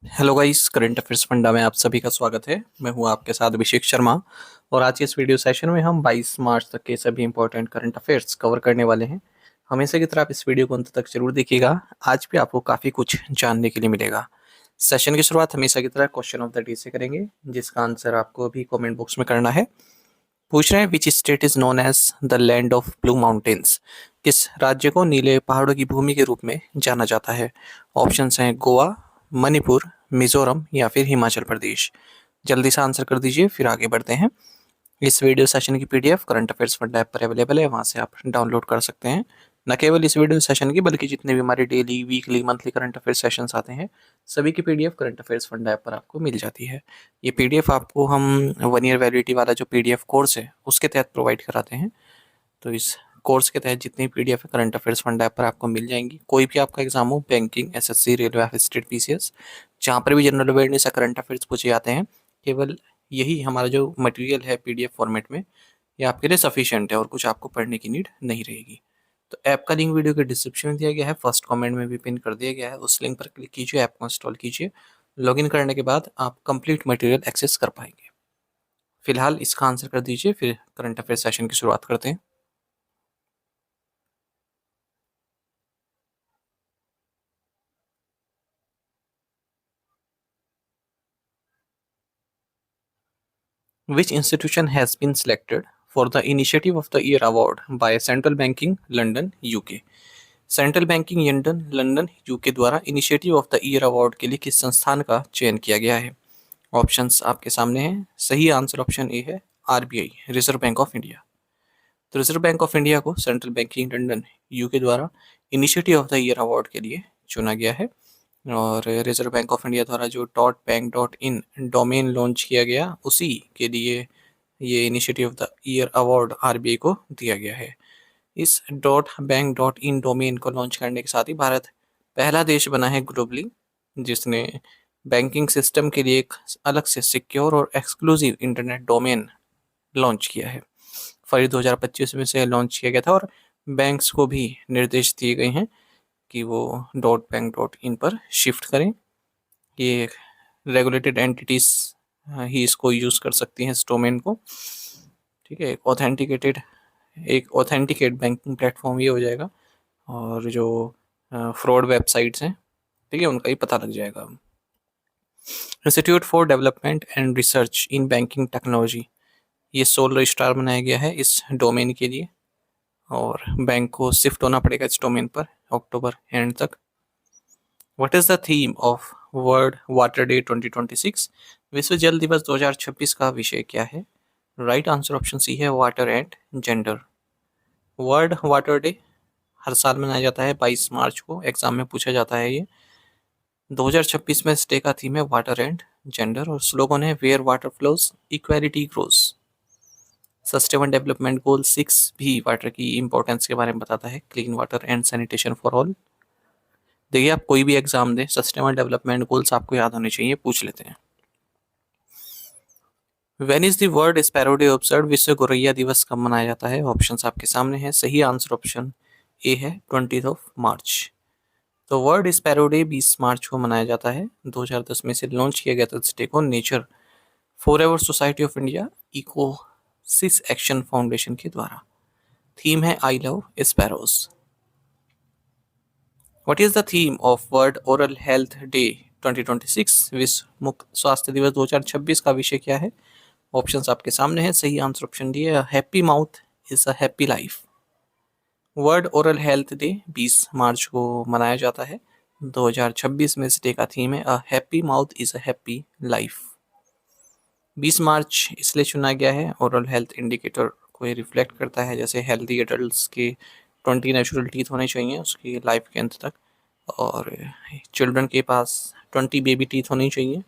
Hello guys, current affairs funda में आप सभी का स्वागत है। मैं हूं आपके साथ अभिषेक शर्मा और आज के इस वीडियो सेशन में हम 22 मार्च तक के सभी इंपॉर्टेंट करंट अफेयर्स कवर करने वाले हैं। हमेशा की तरह आप इस वीडियो को अंत तक जरूर देखिएगा। आज भी आपको काफ़ी कुछ जानने के लिए मिलेगा। सेशन की शुरुआत हमेशा की तरह क्वेश्चन ऑफ द डे से करेंगे, जिसका आंसर आपको अभी कॉमेंट बॉक्स में करना है। पूछ रहे हैं, which state is known as the land of blue mountains. किस राज्य को नीले पहाड़ों की भूमि के रूप में जाना जाता है? ऑप्शंस हैं गोवा, मणिपुर, मिजोरम या फिर हिमाचल प्रदेश। जल्दी से आंसर कर दीजिए, फिर आगे बढ़ते हैं। इस वीडियो सेशन की PDF current affairs fund app पर अवेलेबल है, वहां से आप डाउनलोड कर सकते हैं। न केवल इस वीडियो सेशन की, बल्कि जितने भी हमारे daily, weekly, monthly current affair sessions आते हैं, सभी की PDF current affairs fund app पर आपको मिल जाती है। ये पीडीएफ आपको हम 1 ईयर वैलिडिटी वाला जो पीडीएफ कोर्स है उसके तहत प्रोवाइड कराते हैं। तो इस कोर्स के तहत जितनी पीडीएफ है करंट अफेयर्स फंड ऐप पर आपको मिल जाएंगी। कोई भी आपका एग्जाम हो, banking, SSC, railway, state, PCS, जहाँ पर भी जनरल अवेयरनेस या करंट अफेयर्स पूछे जाते हैं, केवल यही हमारा जो मटेरियल है पीडीएफ फॉर्मेट में, ये आपके लिए सफिशिएंट है और कुछ आपको पढ़ने की नीड नहीं रहेगी। तो ऐप का लिंक वीडियो के डिस्क्रिप्शन में दिया गया है, फर्स्ट कमेंट में भी पिन कर दिया गया है। उस लिंक पर क्लिक कीजिए, ऐप को इंस्टॉल कीजिए। लॉगिन करने के बाद आप कंप्लीट मटेरियल एक्सेस कर पाएंगे। फिलहाल इसका आंसर कर दीजिए, फिर करंट अफेयर सेशन की शुरुआत करते हैं। Which institution has been selected for the Initiative of the Year award by Central Banking London UK? Central banking London UK द्वारा initiative of the year award के लिए किस संस्थान का चयन किया गया है? ऑप्शंस आपके सामने हैं। सही आंसर ऑप्शन ए है, RBI, reserve bank of India. तो रिजर्व बैंक ऑफ इंडिया को सेंट्रल बैंकिंग लंदन यूके द्वारा initiative of the year award के लिए चुना गया है। और रिजर्व बैंक ऑफ इंडिया द्वारा जो .bank.in डोमेन लॉन्च किया गया, उसी के लिए ये initiative of the year award RBI को दिया गया है। इस .bank.in डोमेन को लॉन्च करने के साथ ही भारत पहला देश बना है ग्लोबली जिसने बैंकिंग सिस्टम के लिए एक अलग से सिक्योर और एक्सक्लूसिव इंटरनेट डोमेन लॉन्च किया है। फरवरी 2025 में से लॉन्च किया गया था और बैंक्स को भी निर्देश दिए गए हैं कि वो .bank.in पर शिफ्ट करें। ये रेगुलेटेड एंटिटीज ही इसको यूज़ कर सकती हैं, इस डोमेन को। ठीक है, एक ऑथेंटिकेट बैंकिंग प्लेटफॉर्म ये हो जाएगा और जो फ्रॉड वेबसाइट्स हैं, ठीक है, उनका ही पता लग जाएगा। Institute for development and research in banking technology, ये सोल रजिस्ट्रार बनाया गया है इस डोमेन के लिए और बैंक को शिफ्ट होना पड़ेगा इस डोमेन पर अक्टूबर एंड तक। What is the theme of world water day 2026? विश्व जल दिवस 2026 का विषय क्या है? राइट आंसर ऑप्शन सी है, water and gender. World water day हर साल मनाया जाता है 22 मार्च को, एग्जाम में पूछा जाता है ये। 2026 में इस डे का थीम है वाटर एंड जेंडर और स्लोगन है where water flows equality grows. Sustainable development goal 6 भी वाटर की इंपॉर्टेंस के बारे में बताता है, clean water and sanitation for all. देखिए, आप कोई भी एग्जाम दें, सस्टेनेबल डेवलपमेंट गोल्स आपको याद होने चाहिए। पूछ लेते हैं, when is the world sparrow day observe? विश्व गौरैया दिवस कब मनाया जाता है? ऑप्शंस आपके सामने हैं। सही आंसर ऑप्शन ए है, 20 मार्च। तो वर्ल्ड स्पैरो डे 20 मार्च को मनाया जाता है। 2010 में से लॉन्च किया गया था इस डे को nature forever society of India ecosys action foundation के द्वारा। थीम है I love sparrows. What is the theme of world oral health day 2026? विश्व मुख स्वास्थ्य दिवस 2026 का विषय क्या है? ऑप्शंस आपके सामने हैं। सही आंसर ऑप्शन डी है, happy mouth is a happy life. World oral health day 20 मार्च को मनाया जाता है। 2026 में इस डे का थीम है a happy mouth is a happy life. 20 मार्च इसलिए चुना गया है, ओरल हेल्थ इंडिकेटर को ये रिफ्लेक्ट करता है, जैसे हेल्दी एडल्ट्स के 20 नेचुरल टीथ होने चाहिए उसकी लाइफ के अंत तक, और चिल्ड्रन के पास 20 बेबी टीथ होनी चाहिए।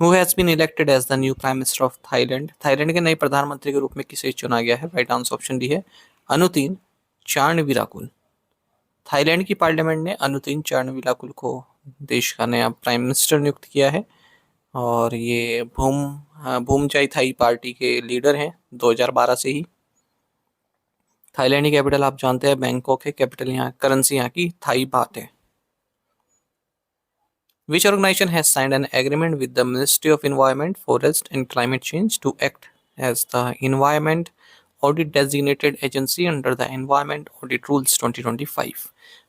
Who has been elected as the new prime minister of Thailand? Thailand के नए प्रधानमंत्री के रूप में किसे चुना गया है? राइट आंसर ऑप्शन डी है, अनुतिन चार्नविराकुल। थाईलैंड की पार्लियामेंट ने अनुतिन चार्नविराकुल को देश का नया प्राइम मिनिस्टर नियुक्त किया है और ये भूमचाई थाई पार्टी के लीडर हैं 2012 से ही। थाईलैंड की कैपिटल आप जानते हैं बैंकॉक है, कैपिटल यहाँ, करेंसी यहाँ की थाई बात है। Which organization has signed an agreement with the Ministry of Environment, Forest and Climate Change to act as the Environment Audit Designated Agency under the Environment Audit Rules 2025?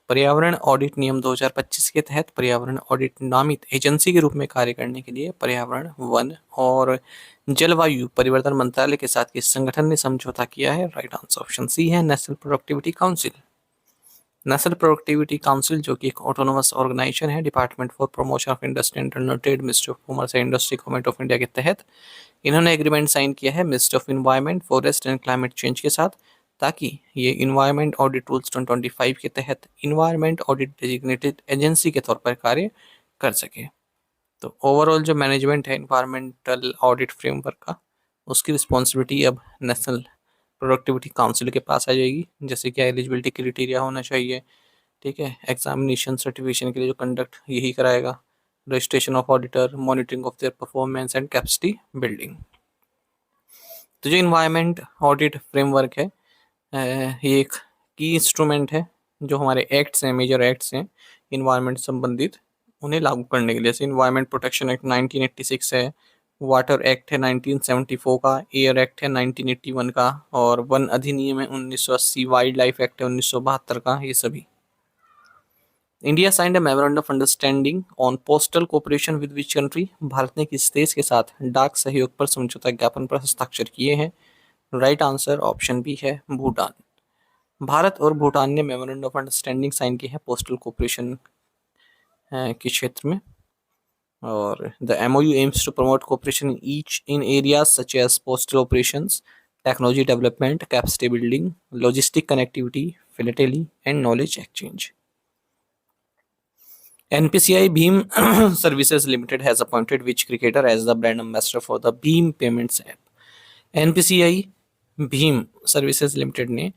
पर्यावरण audit नियम 2025 के तहत पर्यावरण audit नामित agency के रूप में कार्य करने के लिए पर्यावरण, वन और जलवायु परिवर्तन मंत्रालय के साथ किस संगठन ने समझौता किया है? राइट आंसर ऑप्शन सी है, national productivity council. National productivity council जो कि एक ऑटोनोमस ऑर्गेनाइजेशन है, department for promotion of industry and internal trade, ministry of commerce and industry, government of India के तहत इन्होंने एग्रीमेंट साइन किया है ministry of environment, forest and climate change के साथ, ताकि ये इन्वायरमेंट ऑडिट रूल्स 2025 के तहत इन्वायरमेंट ऑडिट डेजिग्नेटेड एजेंसी के तौर पर कार्य कर सके। तो ओवरऑल जो मैनेजमेंट है इन्वायरमेंटल ऑडिट फ्रेमवर्क का, उसकी रिस्पॉन्सिबिलिटी अब नेशनल प्रोडक्टिविटी काउंसिल के पास आ जाएगी। जैसे कि एलिजिबिलिटी क्राइटेरिया होना चाहिए, ठीक है, एग्जामिनेशन सर्टिफिकेशन के लिए जो कंडक्ट यही कराएगा, registration of auditor, monitoring of their performance and capacity building. तो जो इन्वायरमेंट ऑडिट फ्रेमवर्क है ये एक की इंस्ट्रूमेंट है जो हमारे एक्ट्स हैं, मेजर एक्ट्स हैं इन्वायरमेंट संबंधित, उन्हें लागू करने के लिए। जैसे इन्वायरमेंट प्रोटेक्शन एक्ट 1986 है, वाटर एक्ट है 1974 का, एयर एक्ट है 1981 का, और वन अधिनियम है 1980, वाइल्ड लाइफ एक्ट है 1972 का, ये सभी। India signed a memorandum of understanding on postal cooperation with which country? Bharat ने किस देश के साथ डाक सहयोग पर समझौता ज्ञापन पर हस्ताक्षर किए हैं? राइट आंसर ऑप्शन बी है, भूटान। भारत और भूटान ने मेमोरेंडम ऑफ अंडरस्टैंडिंग साइन की है पोस्टल कोऑपरेशन के क्षेत्र में। और the MOU aims to promote cooperation in areas such as postal operations, technology development, capacity building, logistic connectivity, philately, and knowledge exchange. NPCI Bheem Services Limited has appointed which cricketer as the brand ambassador for the Bheem Payments app? NPCI Bheem Services Limited ने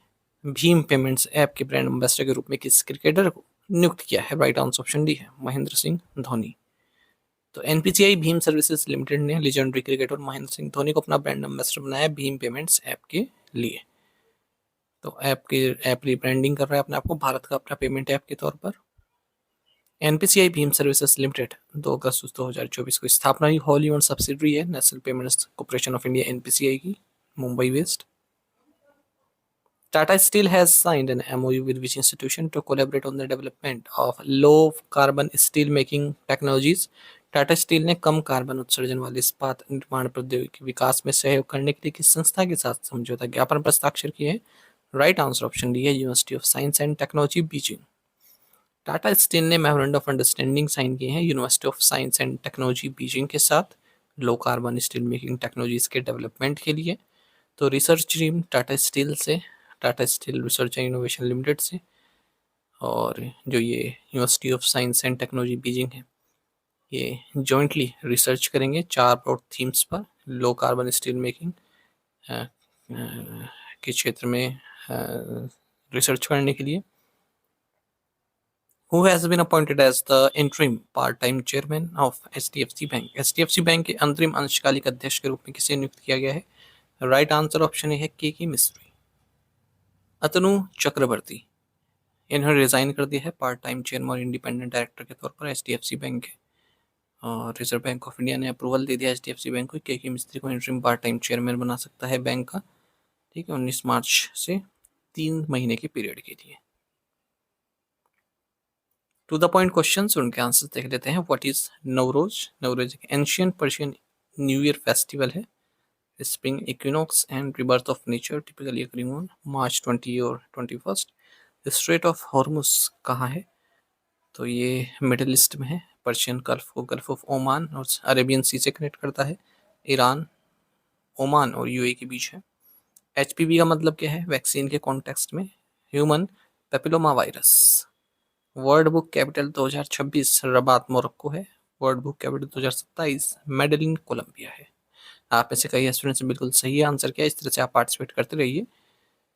Bhim payments app के brand ambassador के रूप में किस cricketer को नियुक्त किया है? राइट आंसर ऑप्शन डी है, महेंद्र सिंह धोनी। तो एनपीसीआई भीम सर्विसेज लिमिटेड ने लेजेंडरी क्रिकेटर महेंद्र सिंह धोनी को अपना ब्रांड एम्बेसडर बनाया भीम पेमेंट्स ऐप के लिए। तो ऐप रिब्रांडिंग कर रहा है अपने आप को भारत का अपना पेमेंट ऐप के तौर पर। एनपीसीआई भीम सर्विसेज लिमिटेड 2 अगस्त 2024 को स्थापना हुई, होली ओन्ड सब्सिडरी है national payments corporation of India NPCI की, Mumbai based. Tata Steel has signed an MOU with which institution to collaborate on the development of low carbon steel making technologies? Tata steel ने कम carbon उत्सर्जन वाले इस्पात निर्माण प्रौद्योगिकी विकास में सहयोग करने के लिए किस संस्था के साथ समझौता ज्ञापन पर हस्ताक्षर किए हैं? राइट आंसर ऑप्शन डी है, university of science and technology Beijing. Tata steel ने मेमोरेंडम ऑफ अंडरस्टैंडिंग साइन किए हैं university of science and technology Beijing के साथ low carbon steel making technologies के डेवलपमेंट के लिए। तो रिसर्च टीम टाटा स्टील से, Tata steel research and innovation limited से, और जो ये university of science and technology Beijing है, ये जॉइंटली रिसर्च करेंगे 4 ब्रॉड थीम्स पर लो कार्बन स्टील मेकिंग के क्षेत्र में रिसर्च करने के लिए। Who has been appointed as the interim part-time chairman of HDFC Bank? HDFC bank के अंतरिम अंशकालिक अध्यक्ष के रूप में किसे नियुक्त किया गया है? राइट आंसर ऑप्शन है के मिस्त्री। अतनु चक्रवर्ती, इन्होंने रिजाइन कर दिया है पार्ट टाइम चेयरमैन और इंडिपेंडेंट डायरेक्टर के तौर पर HDFC बैंक के। और रिजर्व बैंक ऑफ इंडिया ने अप्रूवल दे दिया HDFC बैंक को, के मिस्त्री को इंटरिम पार्ट टाइम चेयरमैन बना सकता है बैंक का, ठीक है, 19 मार्च से 3 महीने के पीरियड के लिए। टू द पॉइंट क्वेश्चंस, उनके आंसर देख लेते हैं। What is Navroz? नवरोज एक ancient Persian new year festival है, spring equinox and rebirth of nature typically occurring on March 20 और 21। स्ट्रेट ऑफ हॉर्मुज कहाँ है? तो ये मिडिल ईस्ट में है, पर्शियन गल्फ को गल्फ ऑफ ओमान और अरेबियन सी से कनेक्ट करता है, ईरान, ओमान और यूएई के बीच है। HPV का मतलब क्या है वैक्सीन के कॉन्टेक्स्ट में? Human papilloma virus. World book capital 2026 Rabat Morocco है। World book capital 2027 Medellin Colombia है। आप में से कई स्टूडेंट्स ने बिल्कुल सही आंसर किया, इस तरह से आप पार्टिसिपेट करते रहिए।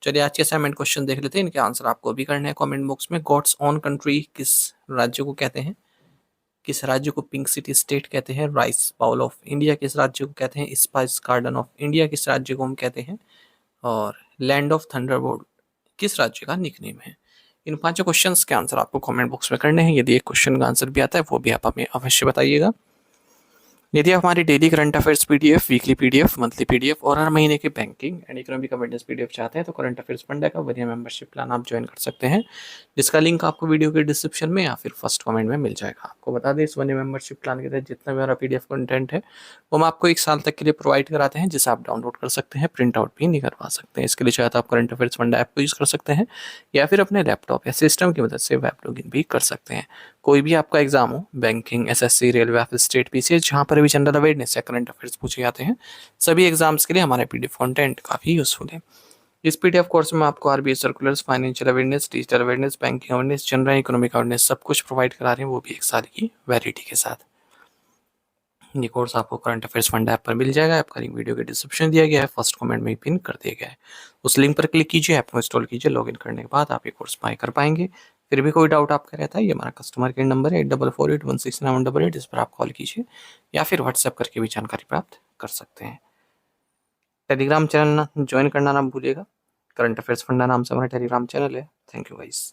चलिए आज के असाइनमेंट क्वेश्चन देख लेते हैं, इनके आंसर आपको भी करने हैं कमेंट बॉक्स में। गॉड्स ओन कंट्री किस राज्य को कहते हैं? किस राज्य को पिंक सिटी स्टेट कहते हैं? राइस बाउल ऑफ इंडिया किस राज्य को कहते हैं? स्पाइस गार्डन ऑफ इंडिया किस राज्य को हम कहते हैं? और लैंड ऑफ थंडरबोल्ट किस राज्य का निकनेम है? इन 5 क्वेश्चंस के आंसर आपको कमेंट बॉक्स में करने हैं। यदि एक क्वेश्चन का आंसर भी आता है वो भी आप हमें अवश्य बताइएगा। यदि आप हमारी daily current affairs PDF, weekly PDF, monthly PDF और हर महीने के banking and economic awareness PDF चाहते हैं तो करंट अफेयर्स फंडा का बढ़िया मेंबरशिप प्लान आप ज्वाइन कर सकते हैं, जिसका लिंक आपको वीडियो के डिस्क्रिप्शन में या फिर फर्स्ट कमेंट में मिल जाएगा। आपको बता दें, इस वन्य मेंबरशिप प्लान के तहत जितना भी हमारा पीडीएफ कंटेंट है वो हम आपको 1 साल तक के लिए प्रोवाइड कराते हैं, जिसे आप डाउनलोड कर सकते हैं, प्रिंट आउट भी नहीं करवा सकते हैं। इसके लिए चाहे तो आप करंट अफेयर्स फंडा ऐप को यूज़ कर सकते हैं या फिर अपने लैपटॉप या सिस्टम की मदद से वेब लॉगिन भी कर सकते हैं। कोई भी आपका एग्जाम हो, बैंकिंग, एसएससी, रेलवे या फिर स्टेट पीसीएस, जहाँ पर भी जनरल अवेयरनेस या करंट अफेयर्स पूछे जाते हैं, सभी एग्जाम्स के लिए हमारा पीडीएफ कंटेंट काफ़ी यूजफुल है। इस पीडीएफ कोर्स में आपको RBI circulars, financial awareness, digital awareness, banking awareness, general economic awareness सब कुछ प्रोवाइड करा रहे हैं, वो भी 1 साल की वैलिडिटी के साथ। ये कोर्स आपको करंट अफेयर्स फंड ऐप पर मिल जाएगा। आपका लिंक वीडियो के डिस्क्रिप्शन दिया गया है, फर्स्ट कमेंट में पिन कर दिया गया है। उस लिंक पर क्लिक कीजिए, ऐप को इंस्टॉल कीजिए, लॉगिन करने के बाद आप ये कोर्स बाय कर पाएंगे। फिर भी कोई डाउट आपका रहता है, ये हमारा कस्टमर केयर नंबर है 8448169188, इस पर आप कॉल कीजिए या फिर व्हाट्सएप करके भी जानकारी प्राप्त कर सकते हैं। टेलीग्राम चैनल ज्वाइन करना ना भूलिएगा, करंट अफेयर्स फंडा नाम से हमारा टेलीग्राम चैनल है। Thank you guys.